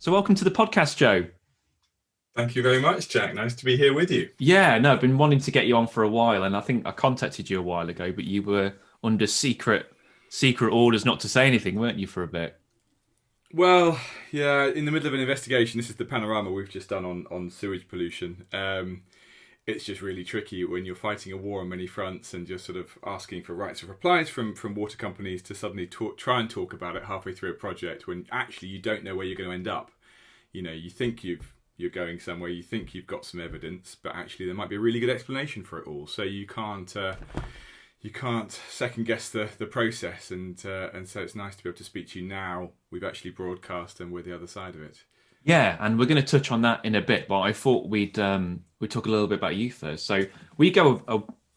So welcome to the podcast, Joe. Thank you very much, Jack. Nice to be here with you. Yeah, no, I've been wanting to get you on for a while, and I think I contacted you a while ago, but you were under secret orders not to say anything, weren't you, for a bit? Well, yeah, in the middle of an investigation, this is the panorama we've just done on sewage pollution. It's just really tricky when you're fighting a war on many fronts and you're sort of asking for rights of replies from water companies to suddenly try and talk about it halfway through a project when actually you don't know where you're going to end up. You think you're going somewhere, you think you've got some evidence, but actually there might be a really good explanation for it all. So you can't second guess the process, and so it's nice to be able to speak to you now. We've actually broadcast and we're the other side of it. Yeah, and we're going to touch on that in a bit, but I thought we'd talk a little bit about you first. So we go,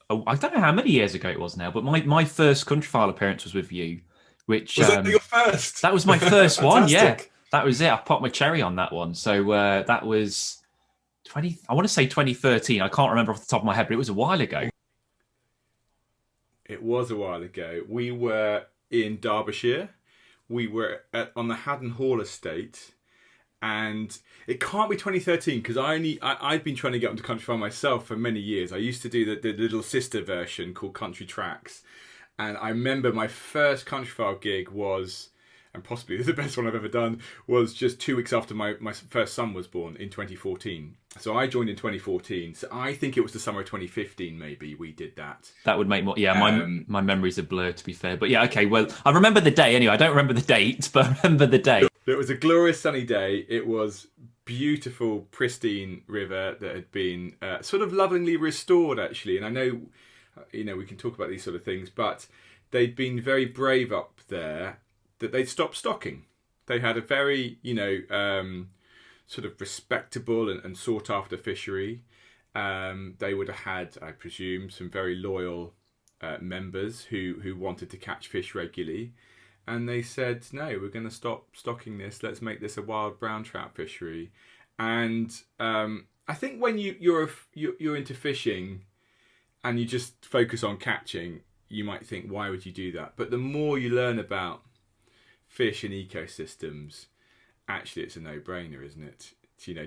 I don't know how many years ago it was now, but my first countryfile appearance was with you, which Was that your first? that was my first one. Yeah, Fantastic. that was it. I popped my cherry on that one. So that was 20. I want to say 2013. I can't remember off the top of my head, but it was a while ago. It was a while ago. We were in Derbyshire. We were on the Haddon Hall estate, and it can't be 2013 because I've been trying to get onto Countryfile myself for many years. I used to do the little sister version called Country Tracks, and I remember my first Countryfile gig was, and possibly the best one I've ever done, was just 2 weeks after my first son was born in 2014. So I joined in 2014. So I think it was the summer of 2015, maybe we did that. That would make more. Yeah, my memories are blurred, to be fair. But yeah, okay. Well, I remember the day anyway. I don't remember the date, but I remember the day. It was a glorious sunny day. It was beautiful, pristine river that had been sort of lovingly restored, actually. And I know, we can talk about these sort of things, but they'd been very brave up there that they'd stopped stocking. They had a very, sort of respectable and sought after fishery. They would have had, I presume, some very loyal members who wanted to catch fish regularly. And they said, no, we're going to stop stocking this. Let's make this a wild brown trout fishery. And I think when you're into fishing and you just focus on catching, you might think, why would you do that? But the more you learn about fish and ecosystems, actually it's a no-brainer, isn't it?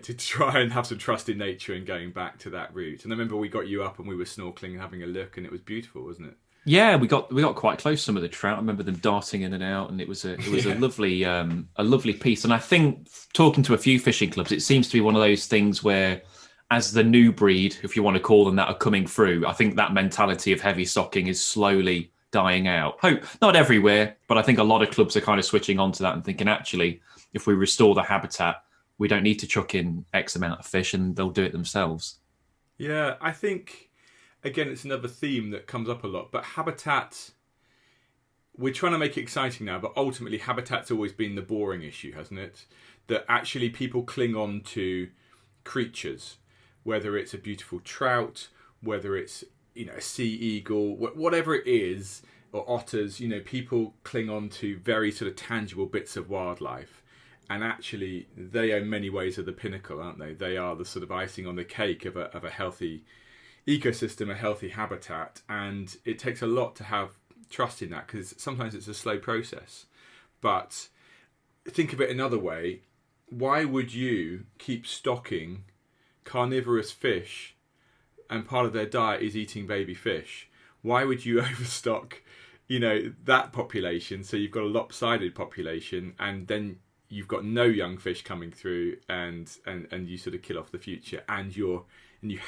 To try and have some trust in nature and going back to that route. And I remember we got you up and we were snorkeling and having a look, and it was beautiful, wasn't it? Yeah, we got quite close to some of the trout. I remember them darting in and out, and it was a lovely piece. And I think talking to a few fishing clubs, it seems to be one of those things where, as the new breed, if you want to call them that, are coming through, I think that mentality of heavy stocking is slowly dying out. Hope not everywhere, but I think a lot of clubs are kind of switching onto that and thinking, actually, if we restore the habitat, we don't need to chuck in X amount of fish, and they'll do it themselves. Yeah, I think, again, it's another theme that comes up a lot, but habitat, we're trying to make it exciting now, but ultimately habitat's always been the boring issue, hasn't it? That actually people cling on to creatures, whether it's a beautiful trout, whether it's a sea eagle, whatever it is, or otters, people cling on to very sort of tangible bits of wildlife. And actually, they in many ways are the pinnacle, aren't they? They are the sort of icing on the cake of a healthy ecosystem, a healthy habitat. And it takes a lot to have trust in that, because sometimes it's a slow process. But think of it another way. Why would you keep stocking carnivorous fish, and part of their diet is eating baby fish? Why would you overstock, that population, so you've got a lopsided population, and then you've got no young fish coming through, and you sort of kill off the future, and you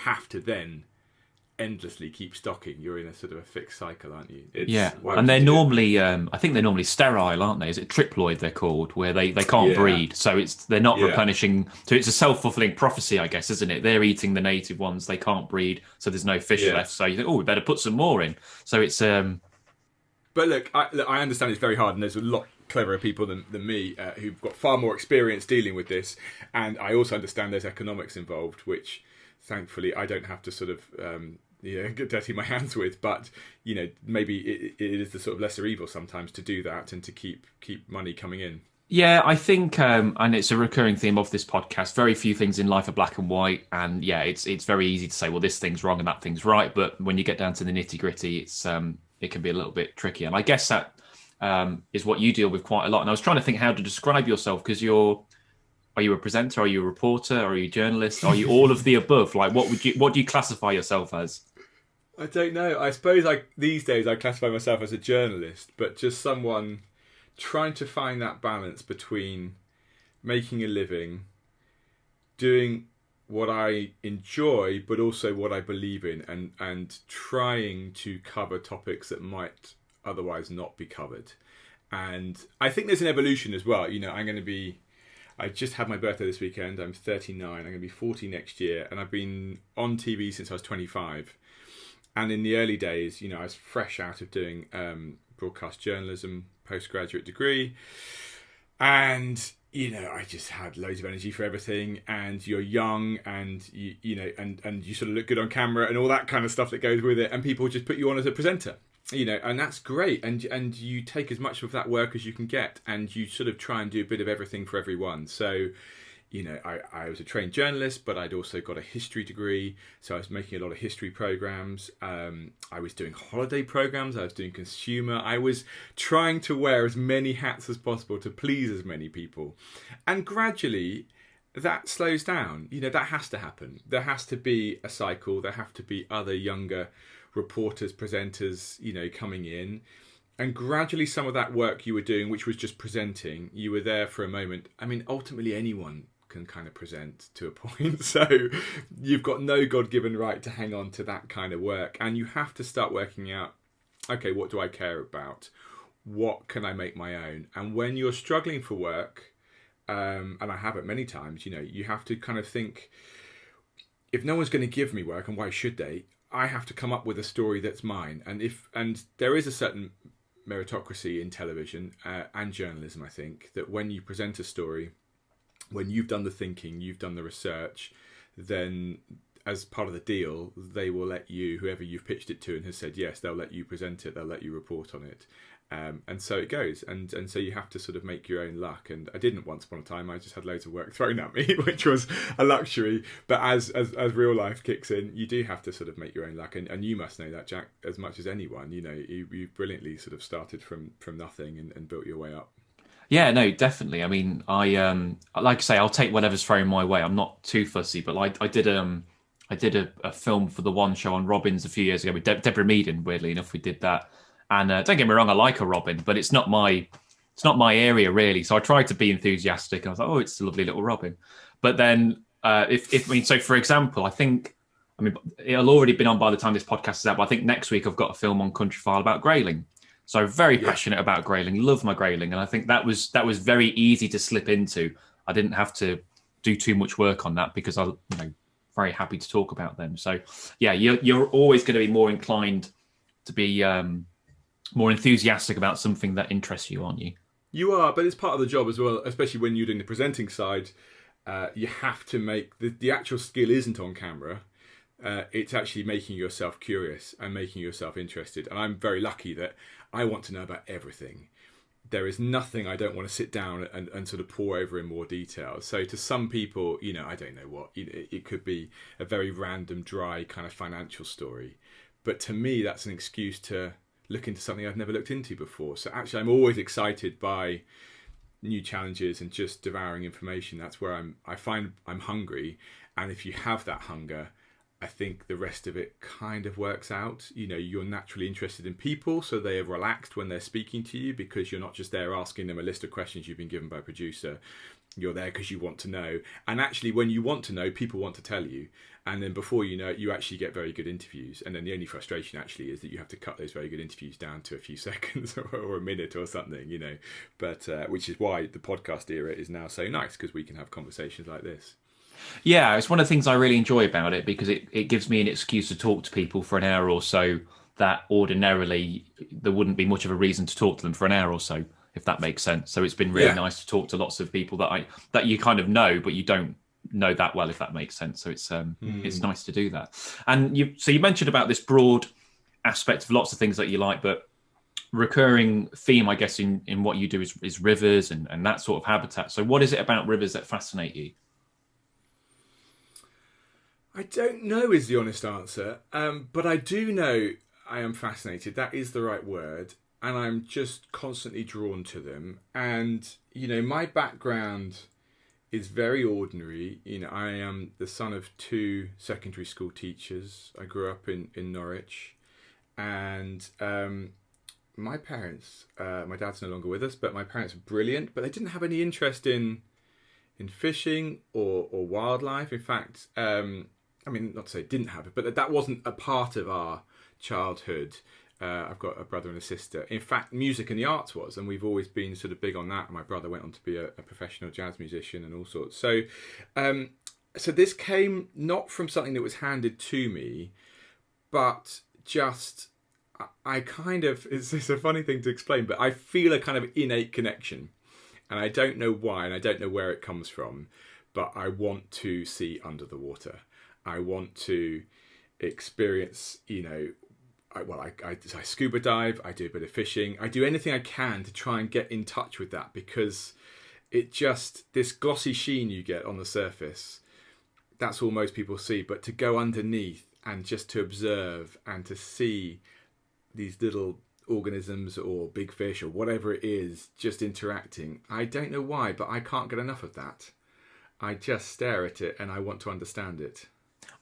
have to then endlessly keep stocking. You're in a sort of a fixed cycle, aren't you? Yeah, and they're normally, I think they're normally sterile, aren't they? Is it triploid they're called, where they can't breed, so they're not replenishing. So it's a self-fulfilling prophecy, I guess, isn't it? They're eating the native ones, they can't breed, so there's no fish left. So you think, we better put some more in. So it's. But look, I understand it's very hard, and there's a lot cleverer people than me who've got far more experience dealing with this, and I also understand there's economics involved, which thankfully I don't have to sort of get dirty my hands with, but maybe it is the sort of lesser evil sometimes to do that and to keep money coming in. Yeah, I think, and it's a recurring theme of this podcast, very few things in life are black and white, and yeah, it's very easy to say, well, this thing's wrong and that thing's right, but when you get down to the nitty gritty, it can be a little bit tricky, and I guess that is what you deal with quite a lot. And I was trying to think how to describe yourself, because Are you a presenter? Are you a reporter? Are you a journalist? Are you all of the above? Like, what do you classify yourself as? I don't know. I suppose these days I classify myself as a journalist, but just someone trying to find that balance between making a living, doing what I enjoy, but also what I believe in, and trying to cover topics that might otherwise not be covered. And I think there's an evolution as well. I just had my birthday this weekend. I'm 39. I'm going to be 40 next year. And I've been on TV since I was 25. And in the early days, I was fresh out of doing broadcast journalism, postgraduate degree. And, I just had loads of energy for everything. And you're young and, and you sort of look good on camera and all that kind of stuff that goes with it. And people just put you on as a presenter. And that's great. And you take as much of that work as you can get, and you sort of try and do a bit of everything for everyone. So, I was a trained journalist, but I'd also got a history degree. So I was making a lot of history programs. I was doing holiday programs. I was doing consumer. I was trying to wear as many hats as possible to please as many people. And gradually that slows down. That has to happen. There has to be a cycle. There have to be other younger reporters, presenters, coming in, and gradually some of that work you were doing, which was just presenting, you were there for a moment. I mean, ultimately anyone can kind of present to a point, so you've got no God-given right to hang on to that kind of work, and you have to start working out, okay, what do I care about? What can I make my own? And when you're struggling for work, and I have it many times, you have to kind of think, if no one's going to give me work, and why should they? I have to come up with a story that's mine. And there is a certain meritocracy in television and journalism, I think, that when you present a story, when you've done the thinking, you've done the research, then as part of the deal, they will let you, whoever you've pitched it to and has said yes, they'll let you present it, they'll let you report on it. And so it goes, and so you have to sort of make your own luck. And I didn't once upon a time. I just had loads of work thrown at me, which was a luxury. But as real life kicks in, you do have to sort of make your own luck. And you must know that, Jack, as much as anyone. You brilliantly sort of started from nothing and built your way up. Yeah, no, definitely. I mean, I like I say, I'll take whatever's thrown my way. I'm not too fussy, but I did a film for the One Show on Robins a few years ago with Deborah Meaden. Weirdly enough, we did that. And don't get me wrong, I like a robin, but it's not my area really. So I tried to be enthusiastic. I was like, oh, it's a lovely little robin. But then, so for example, it'll already been on by the time this podcast is out. But I think next week I've got a film on Countryfile about grayling. So very passionate about grayling, love my grayling, and I think that was very easy to slip into. I didn't have to do too much work on that because I'm very happy to talk about them. So yeah, you're always going to be more inclined to be more enthusiastic about something that interests you, aren't you? You are, but it's part of the job as well, especially when you're doing the presenting side. You have to make the actual skill isn't on camera. It's actually making yourself curious and making yourself interested. And I'm very lucky that I want to know about everything. There is nothing I don't want to sit down and sort of pour over in more detail. So to some people, I don't know what, it could be a very random, dry kind of financial story. But to me, that's an excuse to look into something I've never looked into before. So actually, I'm always excited by new challenges and just devouring information. That's where I find I'm hungry. And if you have that hunger, I think the rest of it kind of works out. You're naturally interested in people, so they are relaxed when they're speaking to you because you're not just there asking them a list of questions you've been given by a producer. You're there because you want to know. And actually, when you want to know, people want to tell you. And then before you know it, you actually get very good interviews. And then the only frustration actually is that you have to cut those very good interviews down to a few seconds or a minute or something, But which is why the podcast era is now so nice, because we can have conversations like this. Yeah, it's one of the things I really enjoy about it because it gives me an excuse to talk to people for an hour or so that ordinarily there wouldn't be much of a reason to talk to them for an hour or so, if that makes sense. So it's been really nice to talk to lots of people that you kind of know, but you don't know that well, if that makes sense. So it's nice to do that. And you mentioned about this broad aspect of lots of things that you like, but recurring theme, I guess, in what you do is rivers and that sort of habitat. So what is it about rivers that fascinate you? I don't know is the honest answer, but I do know I am fascinated. That is the right word. And I'm just constantly drawn to them. And, my background is very ordinary. I am the son of two secondary school teachers. I grew up in Norwich, and my parents, my dad's no longer with us, but my parents were brilliant, but they didn't have any interest in fishing or wildlife. In fact, not to say didn't have it, but that wasn't a part of our childhood. I've got a brother and a sister. In fact, music and the arts was, and we've always been sort of big on that. My brother went on to be a professional jazz musician and all sorts. So, so this came not from something that was handed to me, but just I kind of, it's a funny thing to explain, but I feel a kind of innate connection, and I don't know why, and I don't know where it comes from, but I want to see under the water. I want to experience, I scuba dive, I do a bit of fishing, I do anything I can to try and get in touch with that, because this glossy sheen you get on the surface, that's all most people see, but to go underneath and just to observe and to see these little organisms or big fish or whatever it is just interacting, I don't know why, but I can't get enough of that. I just stare at it and I want to understand it.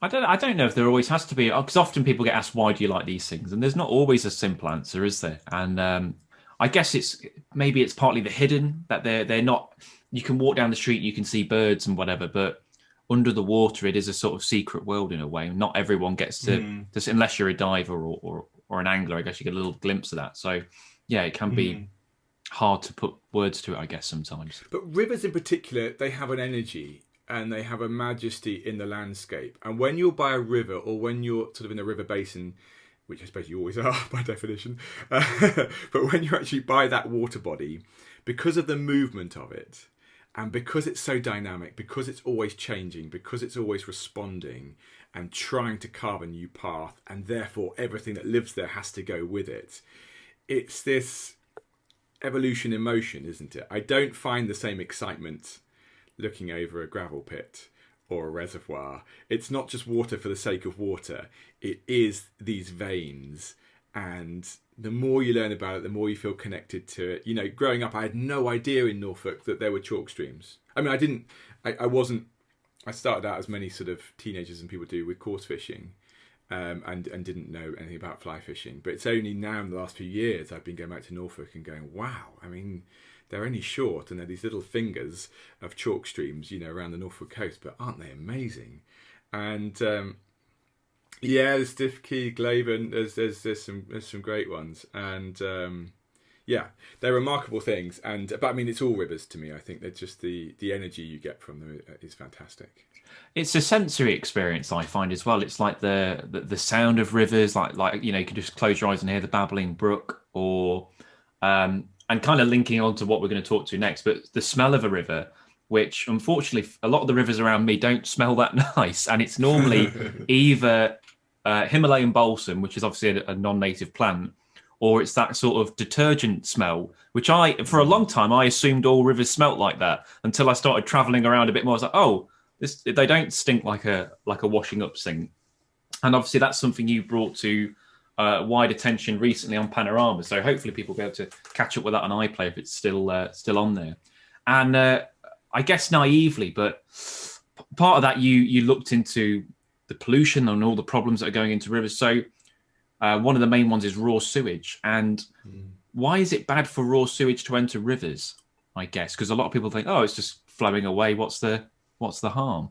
I don't know if there always has to be, because often people get asked, why do you like these things? And there's not always a simple answer, is there? And I guess it's partly the hidden, that they're not, you can walk down the street, you can see birds and whatever, but under the water, it is a sort of secret world in a way. Not everyone gets to, just, unless you're a diver or an angler, I guess you get a little glimpse of that. So yeah, it can be hard to put words to it, I guess, sometimes. But rivers in particular, they have an energy and they have a majesty in the landscape. And when you're by a river, or when you're sort of in a river basin, which I suppose you always are by definition, but when you're actually by that water body, because of the movement of it, and because it's so dynamic, because it's always changing, because it's always responding and trying to carve a new path, and therefore everything that lives there has to go with it, it's this evolution in motion, isn't it? I don't find the same excitement looking over a gravel pit or a reservoir. It's not just water for the sake of water. It is these veins, and the more you learn about it, the more you feel connected to it. Growing up, I had no idea in Norfolk that there were chalk streams. I mean, I started out, as many sort of teenagers and people do, with coarse fishing, and didn't know anything about fly fishing. But it's only now in the last few years I've been going back to Norfolk and going, wow, I mean, they're only short, and they're these little fingers of chalk streams, around the Norfolk coast, but aren't they amazing? And there's Stiff Key, Glaven, there's some great ones, and they're remarkable things. But I mean, it's all rivers to me. I think they're just the energy you get from them is fantastic. It's a sensory experience, I find, as well. It's like the sound of rivers, like you can just close your eyes and hear the babbling brook, or and kind of linking on to what we're going to talk to next, but the smell of a river, which unfortunately a lot of the rivers around me don't smell that nice, and it's normally either Himalayan balsam, which is obviously a non-native plant, or it's that sort of detergent smell, which for a long time I assumed all rivers smelt like that, until I started traveling around a bit more. I was like, oh, they don't stink like a washing up sink. And obviously that's something you brought to wide attention recently on Panorama, so hopefully people will be able to catch up with that on iPlayer if it's still on there. And I guess naively, but part of that you looked into the pollution and all the problems that are going into rivers. So one of the main ones is raw sewage. And why is it bad for raw sewage to enter rivers, I guess? Because a lot of people think, oh, it's just flowing away. What's the harm?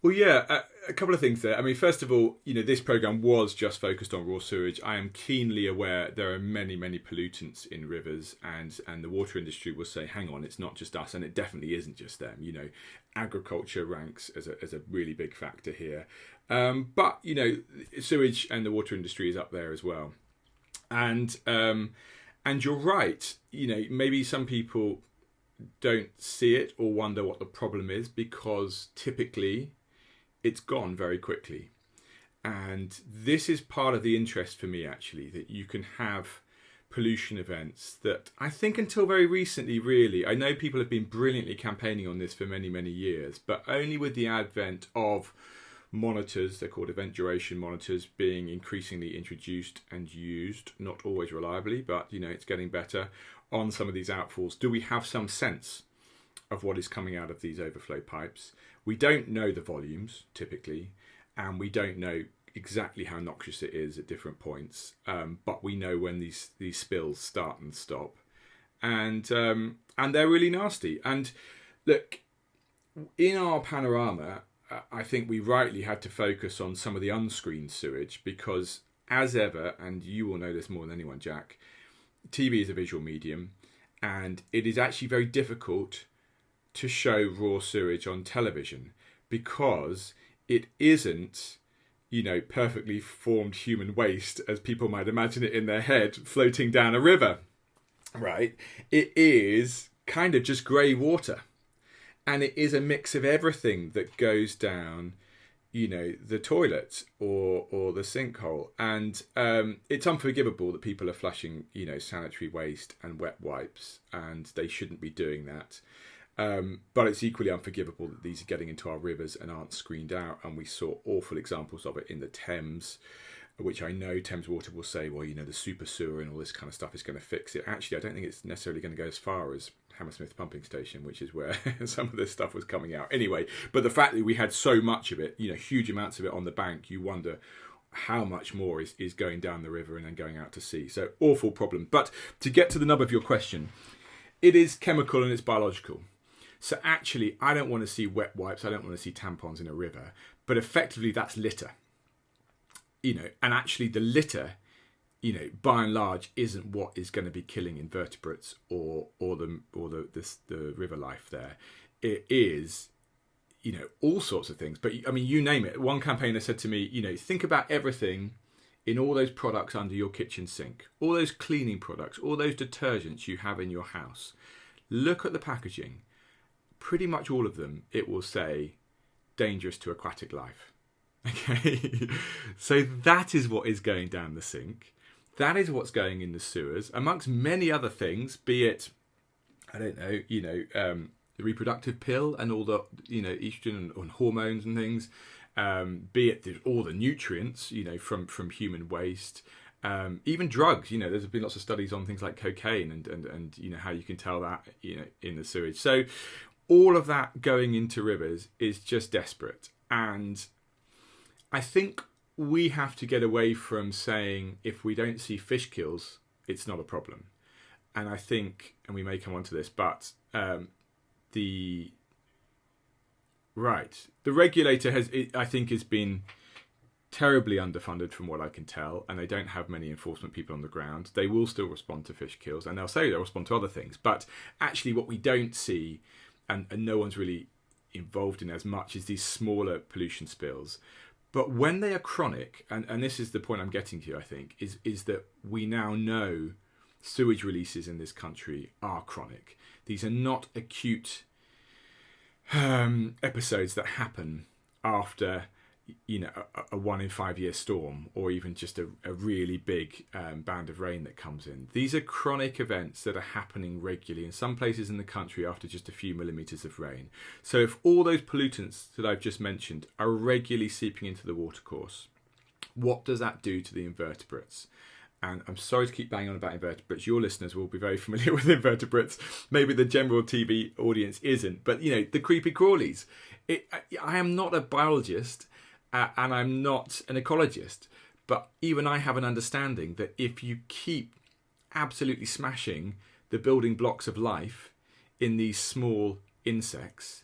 Well, yeah, a couple of things there. I mean, first of all, this program was just focused on raw sewage. I am keenly aware there are many, many pollutants in rivers, and the water industry will say, hang on, it's not just us, and it definitely isn't just them. Agriculture ranks as a really big factor here. But, sewage and the water industry is up there as well. And you're right, maybe some people don't see it or wonder what the problem is, because typically it's gone very quickly. And this is part of the interest for me, actually, that you can have pollution events that I think until very recently, really, I know people have been brilliantly campaigning on this for many, many years, but only with the advent of monitors, they're called event duration monitors, being increasingly introduced and used, not always reliably, but it's getting better on some of these outfalls, do we have some sense of what is coming out of these overflow pipes. We don't know the volumes typically, and we don't know exactly how noxious it is at different points, but we know when these spills start and stop, and they're really nasty. And look, in our panorama, I think we rightly had to focus on some of the unscreened sewage because, as ever, and you will know this more than anyone, Jack, TV is a visual medium, and it is actually very difficult to show raw sewage on television because it isn't, perfectly formed human waste as people might imagine it in their head floating down a river, right? It is kind of just grey water, and it is a mix of everything that goes down, the toilet or the sinkhole, and it's unforgivable that people are flushing, sanitary waste and wet wipes, and they shouldn't be doing that. But it's equally unforgivable that these are getting into our rivers and aren't screened out, and we saw awful examples of it in the Thames, which I know Thames Water will say, well, the super sewer and all this kind of stuff is going to fix it. Actually, I don't think it's necessarily going to go as far as Hammersmith Pumping Station, which is where some of this stuff was coming out. Anyway, but the fact that we had so much of it, huge amounts of it on the bank, you wonder how much more is going down the river and then going out to sea. So awful problem. But to get to the nub of your question, it is chemical and it's biological. So actually, I don't want to see wet wipes, I don't want to see tampons in a river, but effectively that's litter. And actually the litter, by and large, isn't what is going to be killing invertebrates or the river life there. It is, all sorts of things. But I mean, you name it. One campaigner said to me, think about everything in all those products under your kitchen sink, all those cleaning products, all those detergents you have in your house. Look at the packaging. Pretty much all of them, it will say dangerous to aquatic life. Okay, so that is what is going down the sink. That is what's going in the sewers, amongst many other things, be it, I don't know, the reproductive pill and all the, estrogen and hormones and things, be it all the nutrients, from human waste, even drugs. There's been lots of studies on things like cocaine and how you can tell that, in the sewage. So all of that going into rivers is just desperate. And I think we have to get away from saying if we don't see fish kills, it's not a problem. And I think, and we may come on to this, but the regulator has been terribly underfunded from what I can tell, and they don't have many enforcement people on the ground. They will still respond to fish kills, and they'll say they'll respond to other things. But actually what we don't see, and no one's really involved in as much, is these smaller pollution spills. But when they are chronic, and this is the point I'm getting to, I think, is that we now know sewage releases in this country are chronic. These are not acute episodes that happen after a 1 in 5 year storm, or even just a really big band of rain that comes in. These are chronic events that are happening regularly in some places in the country after just a few millimetres of rain. So if all those pollutants that I've just mentioned are regularly seeping into the watercourse, what does that do to the invertebrates? And I'm sorry to keep banging on about invertebrates. Your listeners will be very familiar with invertebrates. Maybe the general TV audience isn't. But, the creepy crawlies. I am not a biologist, and I'm not an ecologist, but even I have an understanding that if you keep absolutely smashing the building blocks of life in these small insects,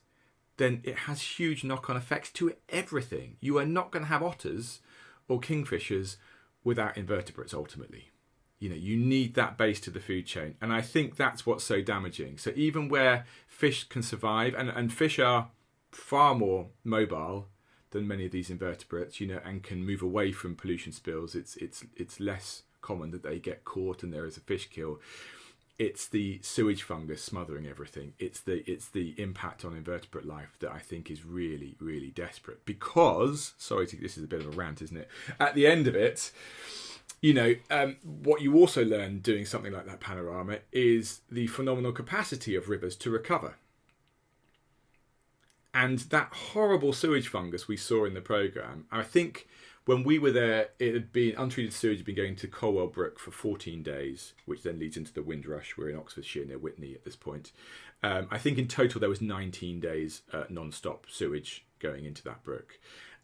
then it has huge knock-on effects to everything. You are not going to have otters or kingfishers without invertebrates ultimately. You need that base to the food chain, and I think that's what's so damaging. So even where fish can survive, and fish are far more mobile than many of these invertebrates, and can move away from pollution spills. It's less common that they get caught and there is a fish kill. It's the sewage fungus smothering everything. It's the impact on invertebrate life that I think is really, really desperate. Because, this is a bit of a rant, isn't it? At the end of it, what you also learn doing something like that panorama is the phenomenal capacity of rivers to recover. And that horrible sewage fungus we saw in the programme, I think when we were there, it had been untreated sewage had been going to Colwell Brook for 14 days, which then leads into the Windrush. We're in Oxfordshire near Witney at this point. I think in total there was 19 days non-stop sewage going into that brook,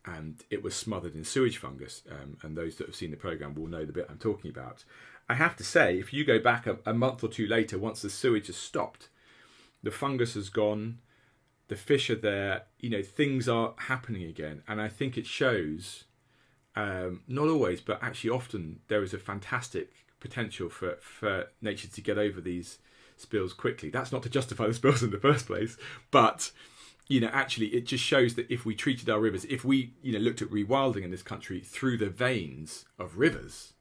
and it was smothered in sewage fungus. And those that have seen the programme will know the bit I'm talking about. I have to say, if you go back a month or two later, once the sewage has stopped, the fungus has gone, the fish are there, things are happening again. And I think it shows, not always, but actually often, there is a fantastic potential for nature to get over these spills quickly. That's not to justify the spills in the first place, but actually it just shows that if we treated our rivers, if we looked at rewilding in this country through the veins of rivers,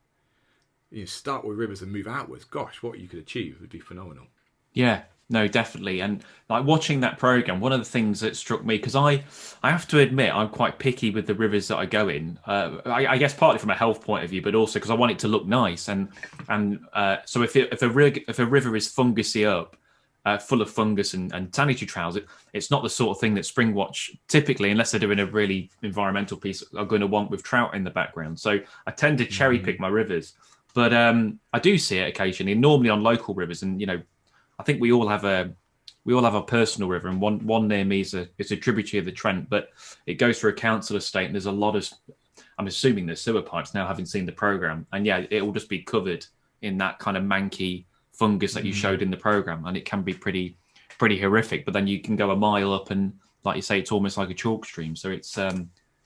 start with rivers and move outwards, gosh, what you could achieve would be phenomenal. Yeah, no, definitely. And like watching that program, one of the things that struck me, because I have to admit I'm quite picky with the rivers that I go in. I guess partly from a health point of view, but also because I want it to look nice. And so if a river is fungusy up, full of fungus and sanitary trails, it's not the sort of thing that Springwatch typically, unless they're doing a really environmental piece, are going to want with trout in the background. So I tend to cherry pick my rivers, but I do see it occasionally, normally on local rivers. And I think we all have a personal river, and one near me is a tributary of the Trent, but it goes through a council estate, and there's a lot of, I'm assuming there's sewer pipes now, having seen the program, and yeah, it will just be covered in that kind of manky fungus that you showed in the program, and it can be pretty horrific. But then you can go a mile up, and like you say, it's almost like a chalk stream. So it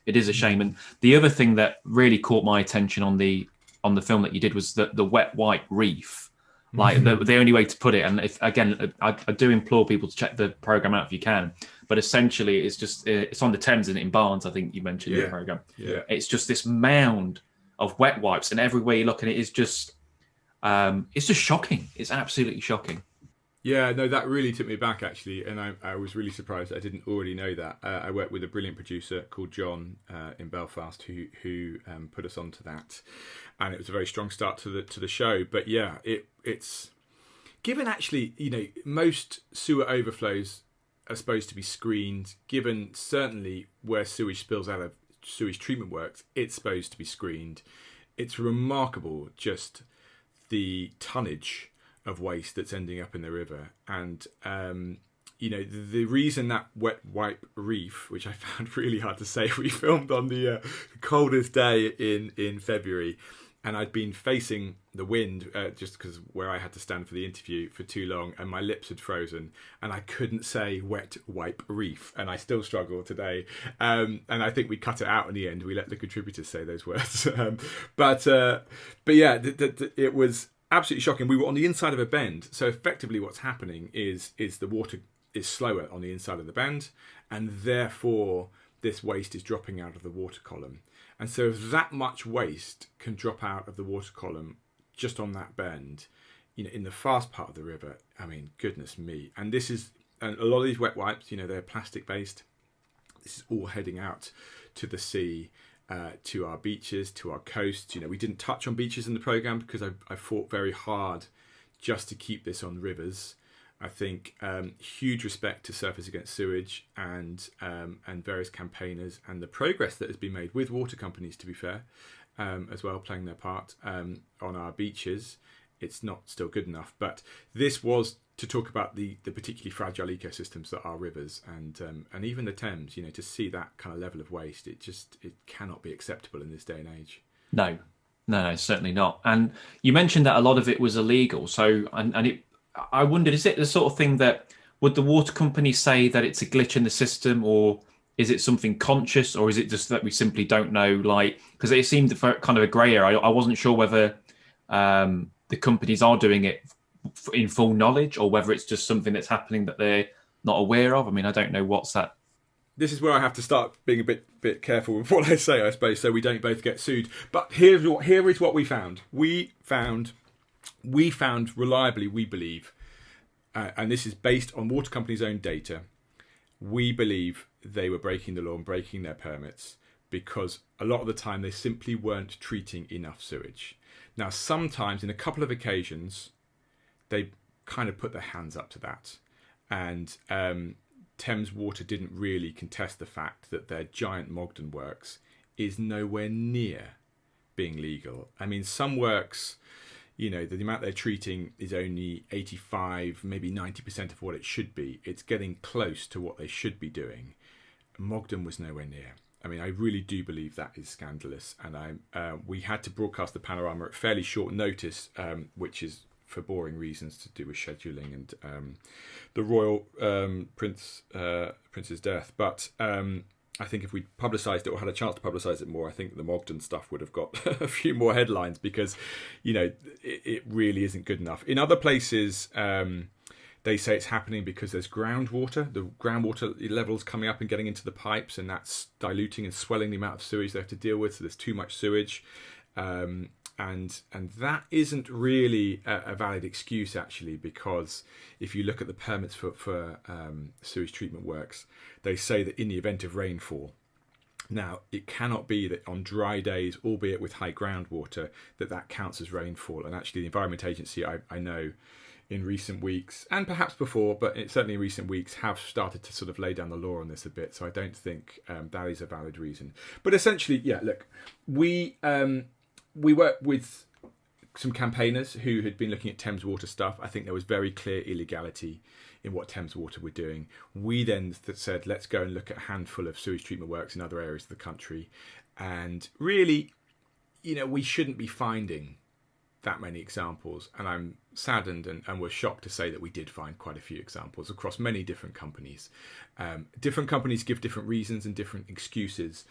is a shame. And the other thing that really caught my attention on the film that you did was the Wet White Reef. Like the only way to put it, and if again, I do implore people to check the program out if you can. But essentially, it's on the Thames, and in Barnes, I think you mentioned in the program. Yeah, it's just this mound of wet wipes, and everywhere you look, and it is just shocking. It's absolutely shocking. Yeah, no, that really took me back actually, and I was really surprised I didn't already know that. I worked with a brilliant producer called John in Belfast who put us onto that, and it was a very strong start to the show. But yeah, it's given actually, most sewer overflows are supposed to be screened. Given certainly where sewage spills out of sewage treatment works, it's supposed to be screened. It's remarkable just the tonnage of waste that's ending up in the river, and the reason that Wet White Reef, which I found really hard to say, we filmed on the coldest day in February, and I'd been facing the wind just because where I had to stand for the interview for too long, and my lips had frozen, and I couldn't say Wet White Reef, and I still struggle today. And I think we cut it out in the end. We let the contributors say those words, but yeah, it was absolutely shocking. We were on the inside of a bend, so effectively what's happening is the water is slower on the inside of the bend, and therefore this waste is dropping out of the water column. And so if that much waste can drop out of the water column just on that bend, in the fast part of the river, I mean, goodness me. And a lot of these wet wipes, they're plastic based. This is all heading out to the sea, to our beaches, to our coasts. We didn't touch on beaches in the programme because I fought very hard just to keep this on rivers. I think huge respect to Surfers Against Sewage and various campaigners, and the progress that has been made with water companies, to be fair, as well, playing their part on our beaches. It's not still good enough, but this was to talk about the particularly fragile ecosystems that are rivers and even the Thames. To see that kind of level of waste, it cannot be acceptable in this day and age. No, certainly not. And you mentioned that a lot of it was illegal. So I wondered, is it the sort of thing that would the water company say that it's a glitch in the system, or is it something conscious, or is it just that we simply don't know? Like, because it seemed kind of a grey area. I wasn't sure whether the companies are doing it in full knowledge, or whether it's just something that's happening that they're not aware of. I mean, I don't know what's that. This is where I have to start being a bit careful with what I say, I suppose, so we don't both get sued. But here is what we found. We found reliably, we believe, and this is based on water companies' own data, we believe they were breaking the law and breaking their permits because a lot of the time they simply weren't treating enough sewage. Now, sometimes, in a couple of occasions, they kind of put their hands up to that. And Thames Water didn't really contest the fact that their giant Mogden works is nowhere near being legal. I mean, some works, the amount they're treating is only 85, maybe 90% of what it should be. It's getting close to what they should be doing. Mogden was nowhere near. I mean, I really do believe that is scandalous. And we had to broadcast the panorama at fairly short notice, which is for boring reasons to do with scheduling and the royal prince's death. But I think if we publicised it or had a chance to publicise it more, I think the Mogden stuff would have got a few more headlines because, it really isn't good enough. In other places, they say it's happening because there's groundwater. The groundwater levels coming up and getting into the pipes, and that's diluting and swelling the amount of sewage they have to deal with. So there's too much sewage. And that isn't really a valid excuse, actually, because if you look at the permits for sewage treatment works, they say that in the event of rainfall, now it cannot be that on dry days, albeit with high groundwater, that counts as rainfall. And actually, the Environment Agency, I know, in recent weeks, and perhaps before, but certainly in recent weeks, have started to sort of lay down the law on this a bit. So I don't think that is a valid reason. But essentially, yeah, look, we worked with some campaigners who had been looking at Thames Water stuff. I think there was very clear illegality in what Thames Water were doing. We then said, let's go and look at a handful of sewage treatment works in other areas of the country. And really, we shouldn't be finding that many examples. And I'm saddened and was shocked to say that we did find quite a few examples across many different companies. Different companies give different reasons and different excuses.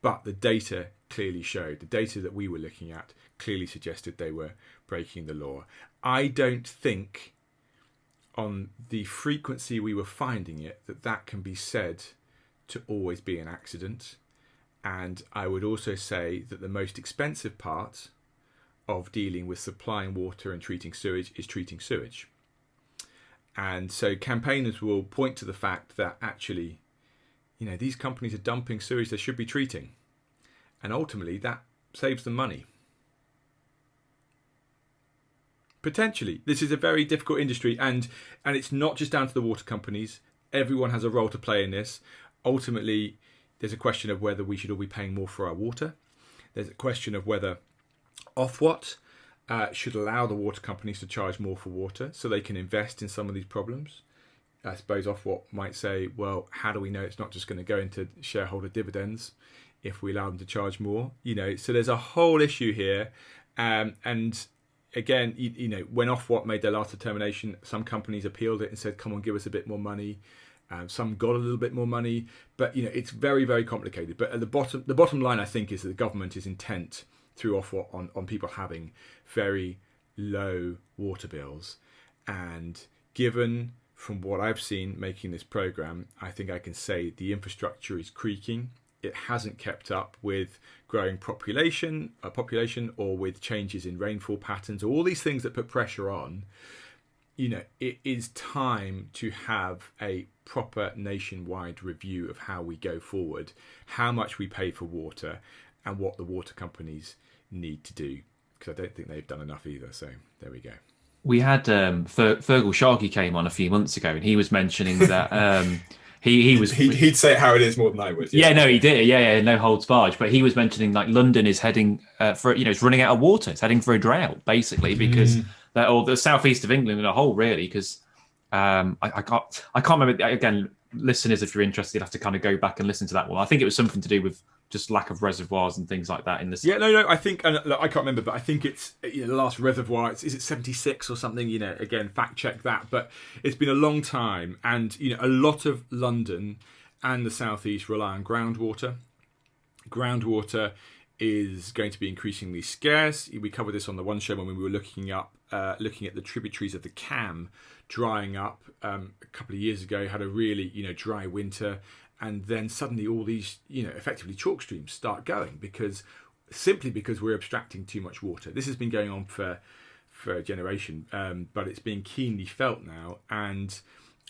But the data clearly showed, the data that we were looking at clearly suggested they were breaking the law. I don't think on the frequency we were finding it that can be said to always be an accident. And I would also say that the most expensive part of dealing with supplying water and treating sewage is treating sewage. And so campaigners will point to the fact that actually, these companies are dumping sewage they should be treating. And ultimately, that saves them money. Potentially. This is a very difficult industry, and it's not just down to the water companies. Everyone has a role to play in this. Ultimately, there's a question of whether we should all be paying more for our water. There's a question of whether Ofwat should allow the water companies to charge more for water so they can invest in some of these problems. I suppose Ofwat might say, well, how do we know it's not just going to go into shareholder dividends if we allow them to charge more? So there's a whole issue here. And again, when Ofwat made their last determination, some companies appealed it and said, come on, give us a bit more money. Some got a little bit more money. But, it's very, very complicated. But at the bottom line, I think, is that the government is intent through Ofwat on people having very low water bills. And given from what I've seen making this programme, I think I can say the infrastructure is creaking. It hasn't kept up with growing population or with changes in rainfall patterns, or all these things that put pressure on. It is time to have a proper nationwide review of how we go forward, how much we pay for water, and what the water companies need to do. Because I don't think they've done enough either. So there we go. We had Fergal Sharkey came on a few months ago, and he was mentioning that he'd say it how it is more than I would. Yeah, no, he did. Yeah, no holds barred. But he was mentioning like London is heading for it's running out of water. It's heading for a drought basically because or the southeast of England in a whole really because I can't remember again. Listeners, if you're interested, have to kind of go back and listen to that one. I think it was something to do with just lack of reservoirs and things like that in this. Yeah, no, I think, and look, I can't remember, but I think it's the last reservoir. Is it 76 or something? Again, fact check that. But it's been a long time, and a lot of London and the southeast rely on groundwater. Groundwater is going to be increasingly scarce. We covered this on the one show when we were looking at the tributaries of the Cam drying up a couple of years ago. Had a really dry winter, and then suddenly all these effectively chalk streams start going because we're abstracting too much water. This has been going on for a generation, but it's being keenly felt now. And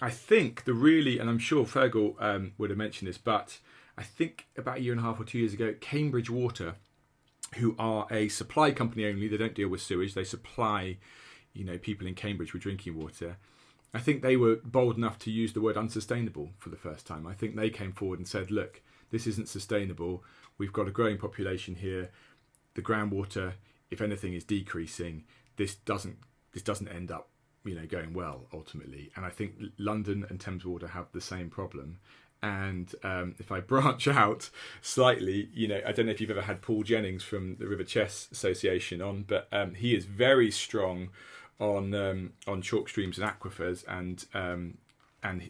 I think and I'm sure Fergal would have mentioned this, but I think about a year and a half or 2 years ago, Cambridge Water, who are a supply company only, they don't deal with sewage, they supply people in Cambridge with drinking water. I think they were bold enough to use the word unsustainable for the first time. I think they came forward and said, look, this isn't sustainable. We've got a growing population here. The groundwater, if anything, is decreasing. This doesn't end up, going well ultimately. And I think London and Thames Water have the same problem. And if I branch out slightly, I don't know if you've ever had Paul Jennings from the River Chess Association on, but he is very strong on chalk streams and aquifers, and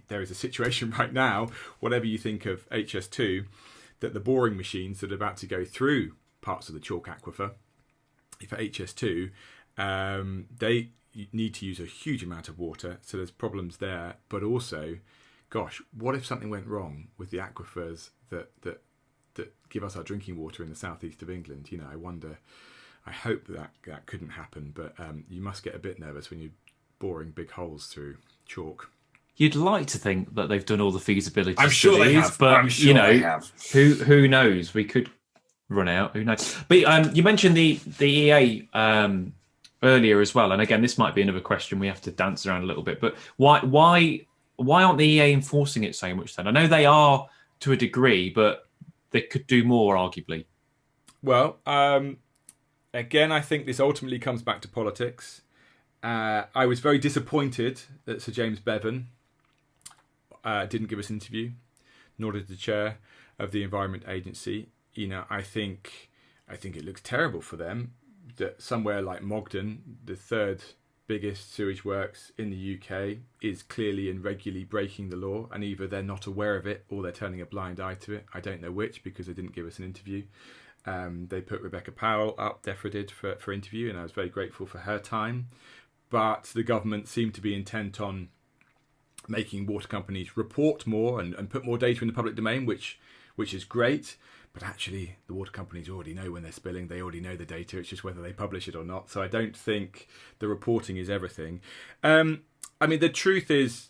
there is a situation right now, whatever you think of HS2, that the boring machines that are about to go through parts of the chalk aquifer for HS2, they need to use a huge amount of water, so there's problems there. But also, gosh, what if something went wrong with the aquifers that give us our drinking water in the southeast of England? I wonder. I hope that couldn't happen, but you must get a bit nervous when you're boring big holes through chalk. You'd like to think that they've done all the feasibility I'm sure studies, they have. but I'm sure they have. Who knows? We could run out. Who knows? But you mentioned the EA earlier as well, and again, this might be another question we have to dance around a little bit. But why aren't the EA enforcing it so much then? I know they are to a degree, but they could do more, arguably. Well, again, I think this ultimately comes back to politics. I was very disappointed that Sir James Bevan didn't give us an interview, nor did the chair of the Environment Agency. I think it looks terrible for them that somewhere like Mogden, the third biggest sewage works in the UK, is clearly and regularly breaking the law, and either they're not aware of it or they're turning a blind eye to it. I don't know which, because they didn't give us an interview. They put Rebecca Powell up, DEFRA did, for interview, and I was very grateful for her time. But the government seemed to be intent on making water companies report more and put more data in the public domain, which is great. But actually, the water companies already know when they're spilling. They already know the data. It's just whether they publish it or not. So I don't think the reporting is everything. The truth is,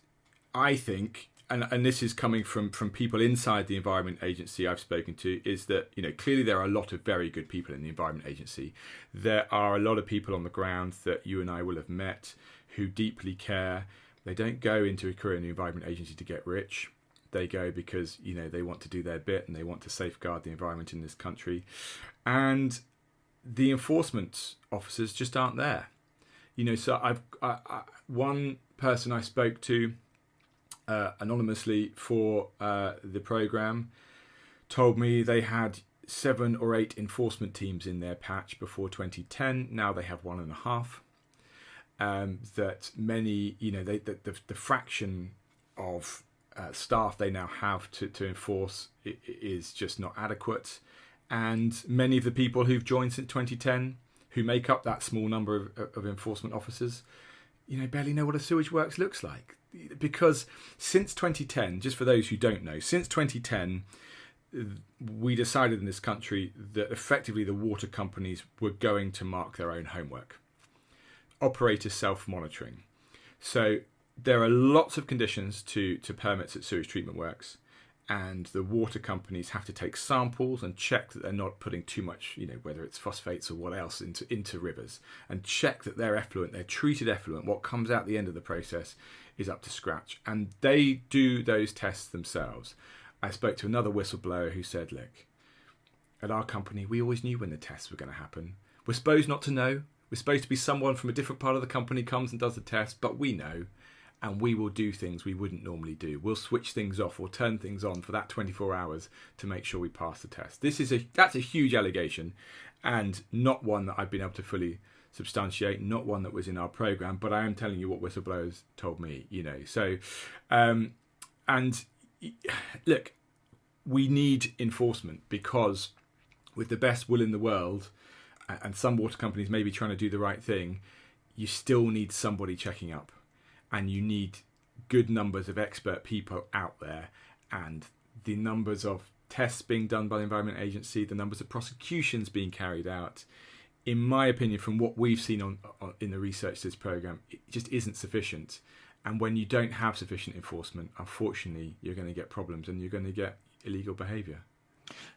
I think, and this is coming from people inside the Environment Agency I've spoken to, is that clearly there are a lot of very good people in the Environment Agency. There are a lot of people on the ground that you and I will have met who deeply care. They don't go into a career in the Environment Agency to get rich. They go because they want to do their bit and they want to safeguard the environment in this country. And the enforcement officers just aren't there. So I've one person I spoke to anonymously for the programme told me they had 7 or 8 enforcement teams in their patch before 2010. Now they have 1.5. That many, the fraction of staff they now have to enforce is just not adequate. And many of the people who've joined since 2010, who make up that small number of enforcement officers, barely know what a sewage works looks like. Because since 2010, just for those who don't know, since 2010, we decided in this country that effectively the water companies were going to mark their own homework. Operator self-monitoring. So there are lots of conditions to permits at sewage treatment works, and the water companies have to take samples and check that they're not putting too much, whether it's phosphates or what else into rivers, and check that their effluent, their treated effluent, what comes out the end of the process is up to scratch. And they do those tests themselves. I spoke to another whistleblower who said, look, at our company, we always knew when the tests were going to happen. We're supposed not to know. We're supposed to be someone from a different part of the company comes and does the test, but we know. And we will do things we wouldn't normally do. We'll switch things off or turn things on for that 24 hours to make sure we pass the test. That's a huge allegation, and not one that I've been able to fully substantiate, not one that was in our programme, but I am telling you what whistleblowers told me, So, and look, we need enforcement, because with the best will in the world, and some water companies may be trying to do the right thing, you still need somebody checking up. And you need good numbers of expert people out there, and the numbers of tests being done by the Environment Agency, the numbers of prosecutions being carried out, in my opinion, from what we've seen in the research to this programme, it just isn't sufficient. And when you don't have sufficient enforcement, unfortunately, you're going to get problems and you're going to get illegal behaviour.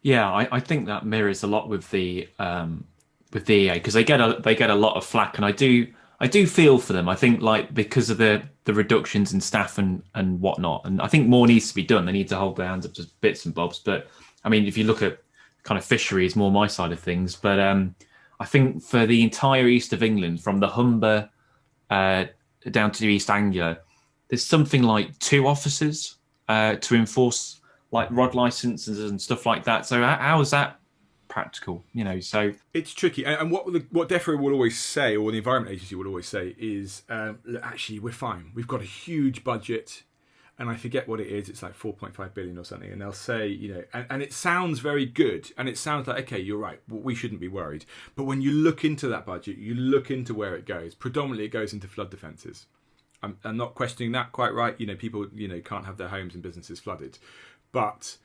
Yeah, I think that mirrors a lot with the EA, because they get a lot of flack, and I do feel for them. I think because of the reductions in staff and whatnot, and I think more needs to be done. They need to hold their hands up to bits and bobs. But I mean, if you look at kind of fisheries, more my side of things, but I think for the entire east of England, from the Humber down to East Anglia, there's something like 2 officers to enforce like rod licenses and stuff like that. So how is that practical? So it's tricky. And what DEFRA will always say, or the Environment Agency will always say, is look, actually we're fine. We've got a huge budget, and I forget what it is. It's like 4.5 billion or something. And they'll say, and it sounds very good, and it sounds like, okay, you're right, we shouldn't be worried. But when you look into that budget, you look into where it goes. Predominantly, it goes into flood defences. I'm not questioning that, quite right. People, can't have their homes and businesses flooded, but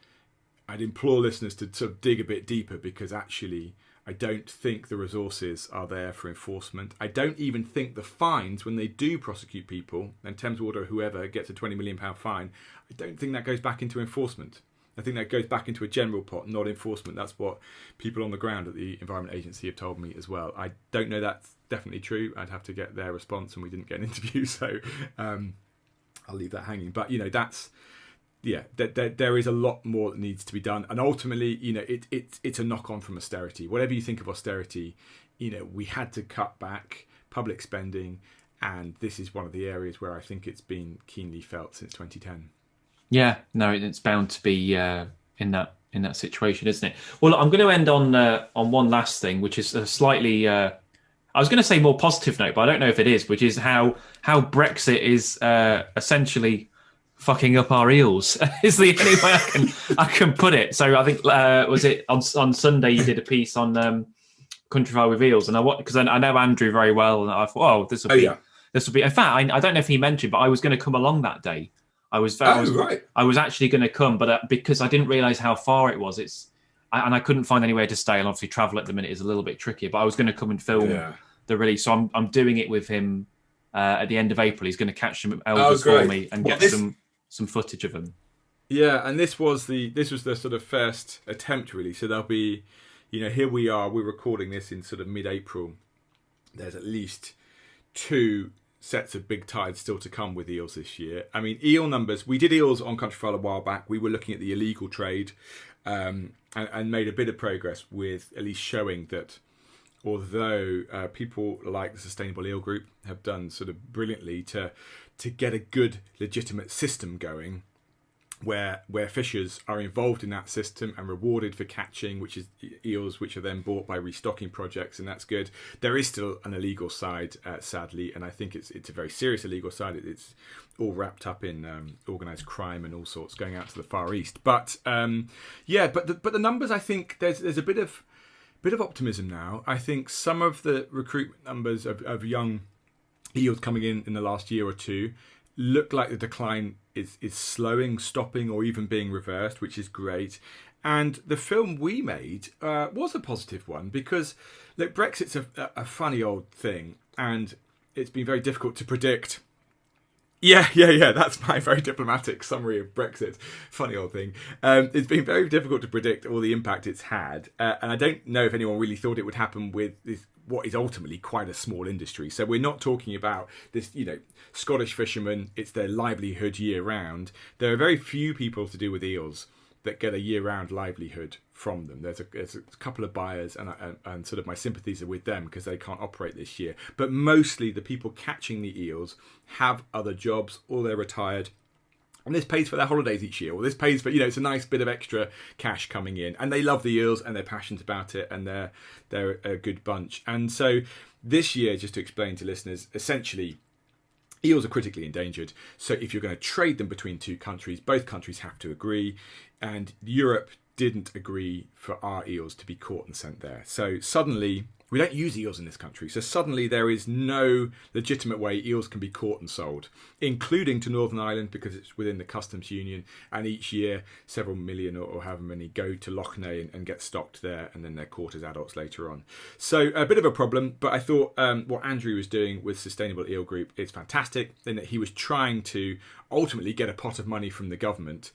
I'd implore listeners to sort of dig a bit deeper, because actually I don't think the resources are there for enforcement. I don't even think the fines, when they do prosecute people, and Thames Water or whoever gets a £20 million fine, I don't think that goes back into enforcement. I think that goes back into a general pot, not enforcement. That's what people on the ground at the Environment Agency have told me as well. I don't know that's definitely true. I'd have to get their response, and we didn't get an interview, so I'll leave that hanging. But, that's... Yeah, there is a lot more that needs to be done, and ultimately, it's a knock-on from austerity. Whatever you think of austerity, we had to cut back public spending, and this is one of the areas where I think it's been keenly felt since 2010. Yeah, no, it's bound to be in that situation, isn't it? Well, I'm going to end on one last thing, which is a slightly, I was going to say more positive note, but I don't know if it is, which is how Brexit is essentially fucking up our eels is the only way I can put it. So I think was it on Sunday you did a piece on countryfile with eels, and because I know Andrew very well, and I thought, this will be. In fact, I don't know if he mentioned, but I was going to come along that day. I was actually going to come, but because I didn't realise how far it was, and I couldn't find anywhere to stay, and obviously travel at the minute is a little bit tricky. But I was going to come and film the release, so I'm doing it with him at the end of April. He's going to catch some elders for me and get some footage of them. Yeah, and this was the sort of first attempt, really. So there'll be, here we are. We're recording this in sort of mid-April. There's at least 2 sets of big tides still to come with eels this year. I mean, eel numbers. We did eels on Countryfile a while back. We were looking at the illegal trade, and made a bit of progress with at least showing that, although people like the Sustainable Eel Group have done sort of brilliantly to get a good, legitimate system going, where fishers are involved in that system and rewarded for catching, which is eels, which are then bought by restocking projects, and that's good. There is still an illegal side, sadly, and I think it's a very serious illegal side. It's all wrapped up in organised crime and all sorts going out to the Far East. But but the numbers, I think there's a bit of optimism now. I think some of the recruitment numbers of young eels coming in the last year or two look like the decline is slowing, stopping, or even being reversed, which is great. And the film we made was a positive one, because look, Brexit's a funny old thing, and it's been very difficult to predict. Yeah. That's my very diplomatic summary of Brexit. Funny old thing. It's been very difficult to predict all the impact it's had. And I don't know if anyone really thought it would happen with this, what is ultimately quite a small industry. So we're not talking about this, Scottish fishermen. It's their livelihood year round. There are very few people to do with eels that get a year-round livelihood from them. There's a couple of buyers, and sort of my sympathies are with them because they can't operate this year. But mostly the people catching the eels have other jobs, or they're retired, and this pays for their holidays each year, or this pays for, it's a nice bit of extra cash coming in, and they love the eels and they're passionate about it, and they're a good bunch. And so this year, just to explain to listeners, essentially, eels are critically endangered. So if you're going to trade them between 2 countries, both countries have to agree. And Europe didn't agree for our eels to be caught and sent there. So suddenly, we don't use eels in this country. So suddenly there is no legitimate way eels can be caught and sold, including to Northern Ireland, because it's within the customs union. And each year, several million or however many go to Lough Neagh and get stocked there, and then they're caught as adults later on. So a bit of a problem, but I thought what Andrew was doing with Sustainable Eel Group is fantastic, in that he was trying to ultimately get a pot of money from the government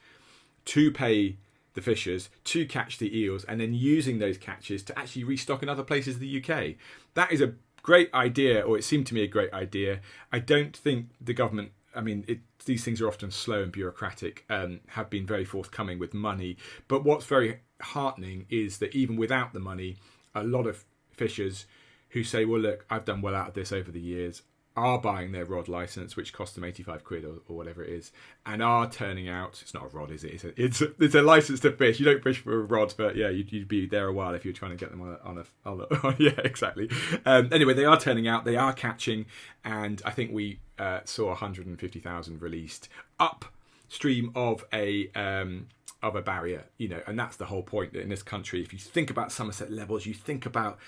to pay the fishers to catch the eels, and then using those catches to actually restock in other places in the UK. That is a great idea, or it seemed to me a great idea. I don't think the government I mean, these things are often slow and bureaucratic, have been very forthcoming with money. But what's very heartening is that even without the money, a lot of fishers who say, well, look, I've done well out of this over the years, are buying their rod license, which costs them 85 quid or whatever it is, and are turning out, it's not a rod, is it? It's a license to fish. You don't fish for a rod, but yeah, you'd be there a while if you're trying to get them on a yeah, exactly. Anyway, they are turning out, they are catching, and I think we saw 150,000 released upstream of a barrier, and that's the whole point in this country. If you think about Somerset levels, you think about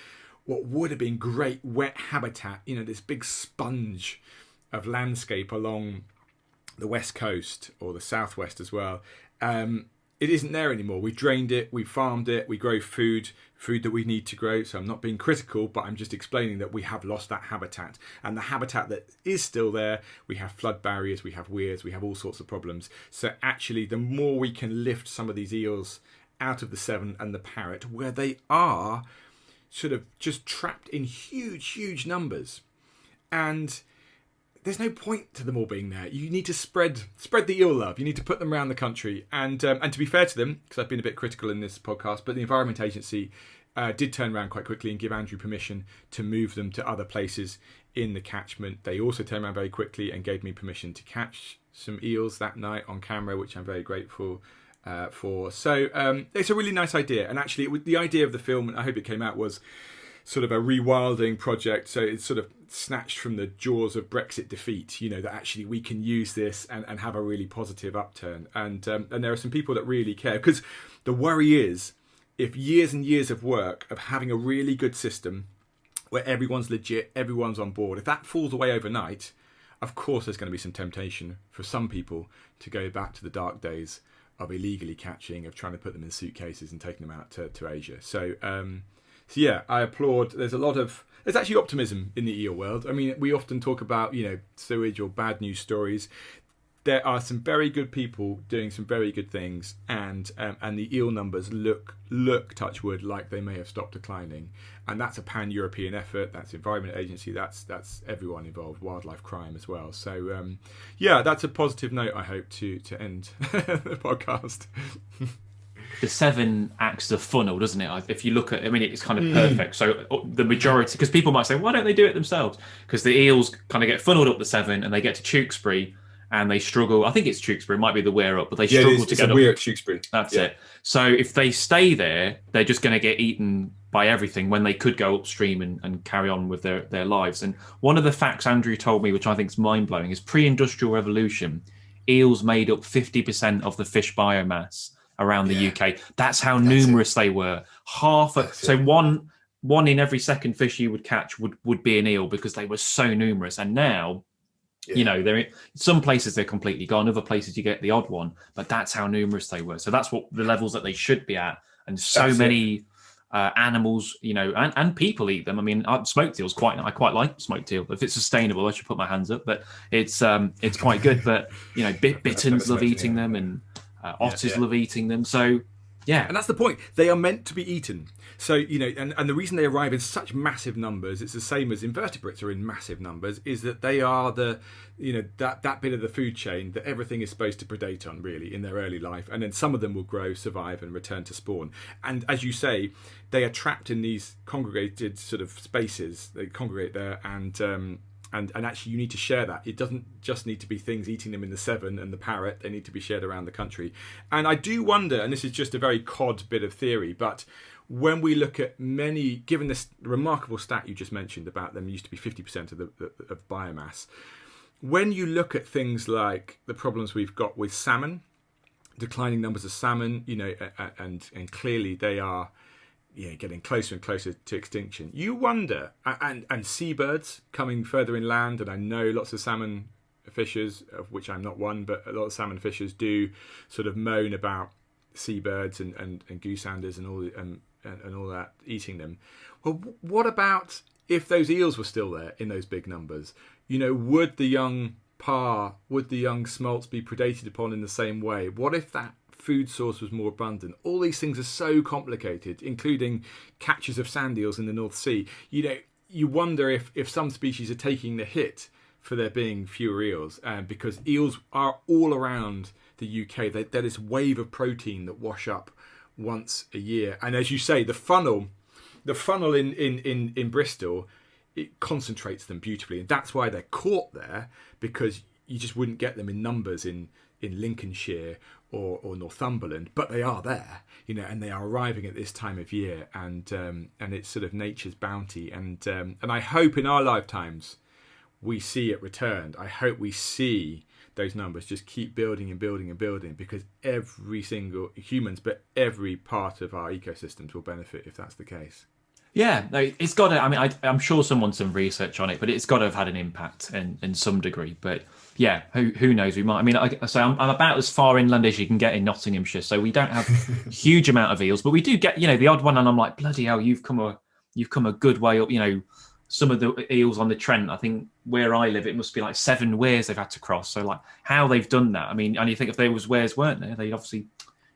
what would have been great wet habitat, this big sponge of landscape along the west coast or the southwest as well. It isn't there anymore. We've drained it, we've farmed it, we grow food that we need to grow. So I'm not being critical, but I'm just explaining that we have lost that habitat. And the habitat that is still there, we have flood barriers, we have weirs, we have all sorts of problems. So actually, the more we can lift some of these eels out of the Severn and the Parrett, where they are sort of just trapped in huge numbers, and there's no point to them all being there. You need to spread the eel love. You need to put them around the country, and to be fair to them, because I've been a bit critical in this podcast, but the Environment Agency did turn around quite quickly and give Andrew permission to move them to other places in the catchment. They also turned around very quickly and gave me permission to catch some eels that night on camera, which I'm very grateful for. So it's a really nice idea, and actually the idea of the film, and I hope it came out, was sort of a rewilding project. So it's sort of snatched from the jaws of Brexit defeat, that actually we can use this and have a really positive upturn, and there are some people that really care, because the worry is, if years and years of work of having a really good system where everyone's legit, everyone's on board, if that falls away overnight, of course there's going to be some temptation for some people to go back to the dark days of illegally catching, of trying to put them in suitcases and taking them out to Asia. So yeah, I applaud. There's actually optimism in the eel world. I mean, we often talk about, sewage or bad news stories. There are some very good people doing some very good things, and the eel numbers look, touch wood, like they may have stopped declining. And that's a pan-European effort. That's Environment Agency. That's everyone involved. Wildlife crime as well. So yeah, that's a positive note, I hope, to end the podcast. The Severn acts as a funnel, doesn't it? If you look at, it's kind of perfect. So the majority, because people might say, why don't they do it themselves? Because the eels kind of get funneled up the Severn and they get to Tewkesbury and they struggle. I think it's Tewkesbury, it might be the weir up, but they struggle to get up. Weir at Tewkesbury. That's it. So if they stay there, they're just going to get eaten by everything when they could go upstream and carry on with their lives. And one of the facts Andrew told me, which I think is mind-blowing, is pre-industrial revolution, eels made up 50% of the fish biomass around the UK. That's how numerous they were. One in every second fish you would catch would be an eel, because they were so numerous. And now, they're in some places they're completely gone. Other places you get the odd one, but that's how numerous they were. So that's what the levels that they should be at. And so many animals, and people eat them. I mean, smoked eels I quite like smoked eel. If it's sustainable, I should put my hands up. But it's quite good. But bitterns love eating them, and otters love eating them. So yeah, and that's the point. They are meant to be eaten. So and the reason they arrive in such massive numbers, it's the same as invertebrates are in massive numbers, is that they are the that bit of the food chain that everything is supposed to predate on, really, in their early life, and then some of them will grow, survive, and return to spawn. And as you say, they are trapped in these congregated sort of spaces. They congregate there, and actually you need to share that. It doesn't just need to be things eating them in the Severn and the Parrett. They need to be shared around the country. And I do wonder, and this is just a very cod bit of theory, but when we look at given this remarkable stat you just mentioned about them used to be 50% of biomass, when you look at things like the problems we've got with salmon, declining numbers of salmon, and clearly they are getting closer and closer to extinction. You wonder, and seabirds coming further inland, and I know lots of salmon fishers, of which I'm not one, but a lot of salmon fishers do sort of moan about seabirds and gooseanders and all that eating them. Well, what about if those eels were still there in those big numbers? Would the young smolts be predated upon in the same way? What if that food source was more abundant? All these things are so complicated, including catches of sand eels in the North Sea. You wonder if some species are taking the hit for there being fewer eels, because eels are all around the UK. They're this wave of protein that wash up once a year, and as you say, the funnel in Bristol, it concentrates them beautifully, and that's why they're caught there, because you just wouldn't get them in numbers in Lincolnshire or Northumberland, but they are there, and they are arriving at this time of year, and it's sort of nature's bounty, and I hope in our lifetimes we see it returned. I hope we see those numbers just keep building and building and building, because every single humans, but every part of our ecosystems will benefit if that's the case. Yeah, no, it's got to. I mean, I'm sure someone's done research on it, but it's got to have had an impact in some degree. But yeah, who knows? We might. I mean, I'm about as far inland as you can get in Nottinghamshire, so we don't have a huge amount of eels, but we do get, the odd one, and I'm like, bloody hell, you've come a good way up. Some of the eels on the Trent, I think where I live, it must be like 7 weirs they've had to cross. So like how they've done that. I mean, and you think if there was weirs weren't there, they'd obviously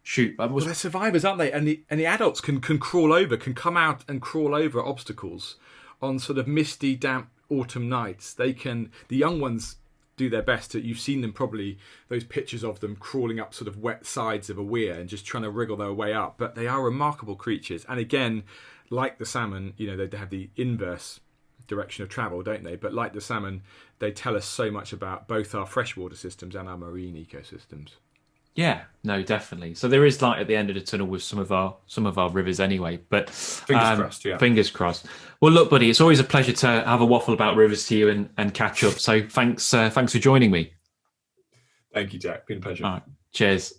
shoot. Well, they're survivors, aren't they? And the adults can crawl over, can come out and crawl over obstacles on sort of misty, damp autumn nights. The young ones do their best. You've seen them probably, those pictures of them crawling up sort of wet sides of a weir and just trying to wriggle their way up. But they are remarkable creatures. And again, like the salmon, they have the inverse direction of travel, don't they? But like the salmon, they tell us so much about both our freshwater systems and our marine ecosystems. Yeah, no, definitely. So there is light at the end of the tunnel with some of our rivers anyway. But fingers crossed, yeah. Fingers crossed. Well, look, buddy, it's always a pleasure to have a waffle about rivers to you and catch up. So thanks for joining me. Thank you, Jack. Been a pleasure. All right. Cheers.